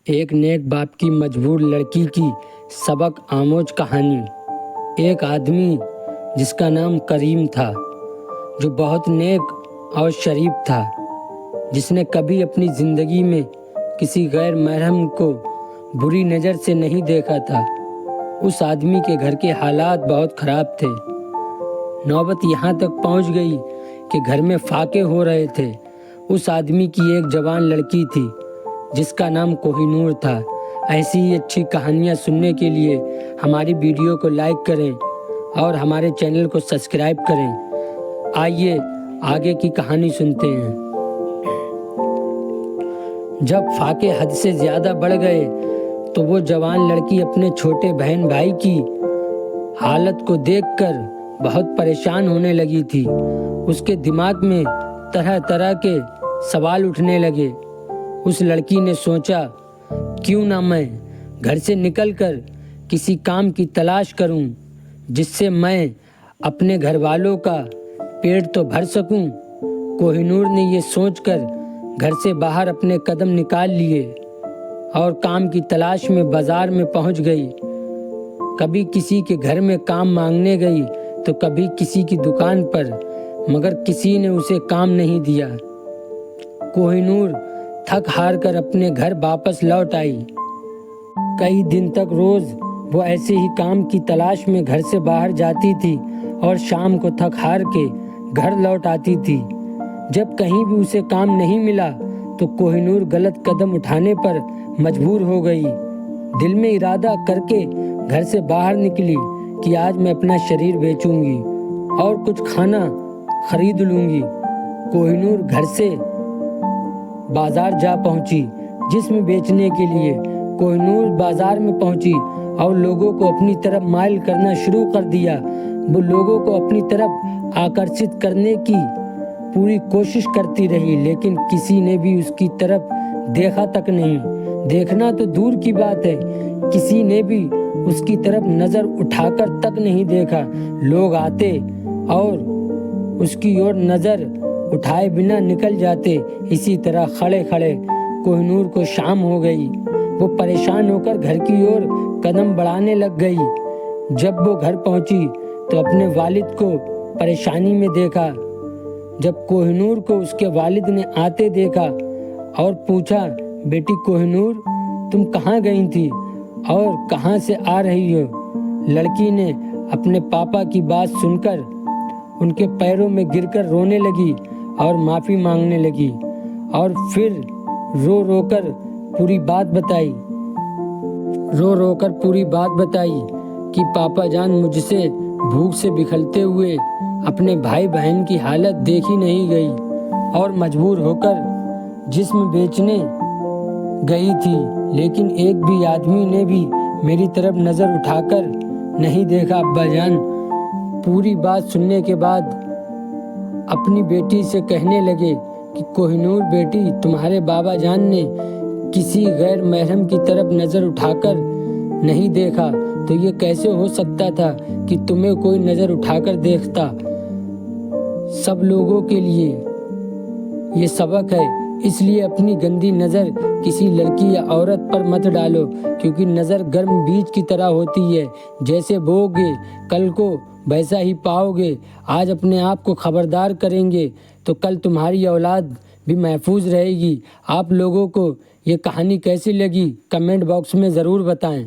ایک نیک باپ کی مجبور لڑکی کی سبق آموز کہانی۔ ایک آدمی جس کا نام کریم تھا، جو بہت نیک اور شریف تھا، جس نے کبھی اپنی زندگی میں کسی غیر محرم کو بری نظر سے نہیں دیکھا تھا۔ اس آدمی کے گھر کے حالات بہت خراب تھے۔ نوبت یہاں تک پہنچ گئی کہ گھر میں فاقے ہو رہے تھے۔ اس آدمی کی ایک جوان لڑکی تھی جس کا نام کوہ نور تھا۔ ایسی ہی اچھی کہانیاں سننے کے لیے ہماری ویڈیو کو لائک کریں اور ہمارے چینل کو سبسکرائب کریں۔ آئیے آگے کی کہانی سنتے ہیں۔ جب فاقے حد سے زیادہ بڑھ گئے تو وہ جوان لڑکی اپنے چھوٹے بہن بھائی کی حالت کو دیکھ کر بہت پریشان ہونے لگی تھی۔ اس کے دماغ میں طرح طرح کے سوال اٹھنے لگے۔ اس لڑکی نے سوچا، کیوں نہ میں گھر سے نکل کر کسی کام کی تلاش کروں جس سے میں اپنے گھر والوں کا پیٹ تو بھر سکوں۔ کوہ نور نے یہ سوچ کر گھر سے باہر اپنے قدم نکال لیے اور کام کی تلاش میں بازار میں پہنچ گئی۔ کبھی کسی کے گھر میں کام مانگنے گئی تو کبھی کسی کی دکان پر، مگر کسی نے اسے کام نہیں دیا۔ کوہ نور تھک ہار کر اپنے گھر واپس لوٹ آئی۔ کئی دن تک روز وہ ایسے ہی کام کی تلاش میں گھر سے باہر جاتی تھی اور شام کو تھک ہار کے گھر لوٹ آتی تھی۔ جب کہیں بھی اسے کام نہیں ملا تو کوہ نور غلط قدم اٹھانے پر مجبور ہو گئی۔ دل میں ارادہ کر کے گھر سے باہر نکلی کہ آج میں اپنا شریر بیچوں گی اور کچھ کھانا خرید لوں گی۔ کوہ نور گھر سے بازار جا پہنچی جسم بیچنے کے لیے۔ کوہ نور بازار میں پہنچی اور لوگوں کو اپنی طرف مائل کرنا شروع کر دیا۔ وہ لوگوں کو اپنی طرف آکرشت کرنے کی پوری کوشش کرتی رہی، لیکن کسی نے بھی اس کی طرف دیکھا تک نہیں۔ دیکھنا تو دور کی بات ہے، کسی نے بھی اس کی طرف نظر اٹھا کر تک نہیں دیکھا۔ لوگ آتے اور اس کی اور نظر اٹھائے بنا نکل جاتے۔ اسی طرح کھڑے کھڑے کوہ نور کو شام ہو گئی۔ وہ پریشان ہو کر گھر کی اور قدم بڑھانے لگ گئی۔ جب وہ گھر پہنچی تو اپنے والد کو پریشانی میں دیکھا۔ جب کوہ نور کو اس کے والد نے آتے دیکھا اور پوچھا، بیٹی کوہ نور، تم کہاں گئی تھی اور کہاں سے آ رہی ہو؟ لڑکی نے اپنے پاپا کی بات سن کر ان کے پیروں میں گر کر رونے لگی اور معافی مانگنے لگی، اور پھر رو رو کر پوری بات بتائی کہ پاپا جان، مجھ سے بھوک سے بکھلتے ہوئے اپنے بھائی بہن کی حالت دیکھی نہیں گئی اور مجبور ہو کر جسم بیچنے گئی تھی، لیکن ایک بھی آدمی نے بھی میری طرف نظر اٹھا کر نہیں دیکھا۔ ابا جان پوری بات سننے کے بعد اپنی بیٹی سے کہنے لگے کہ کوہ نور بیٹی، تمہارے بابا جان نے کسی غیر محرم کی طرف نظر اٹھا کر نہیں دیکھا تو یہ کیسے ہو سکتا تھا کہ تمہیں کوئی نظر اٹھا کر دیکھتا؟ سب لوگوں کے لیے یہ سبق ہے، اس لیے اپنی گندی نظر کسی لڑکی یا عورت پر مت ڈالو، کیونکہ نظر گرم بیج کی طرح ہوتی ہے، جیسے بوؤ گے کل کو ویسا ہی پاؤ گے۔ آج اپنے آپ کو خبردار کریں گے تو کل تمہاری اولاد بھی محفوظ رہے گی۔ آپ لوگوں کو یہ کہانی کیسی لگی کمنٹ باکس میں ضرور بتائیں۔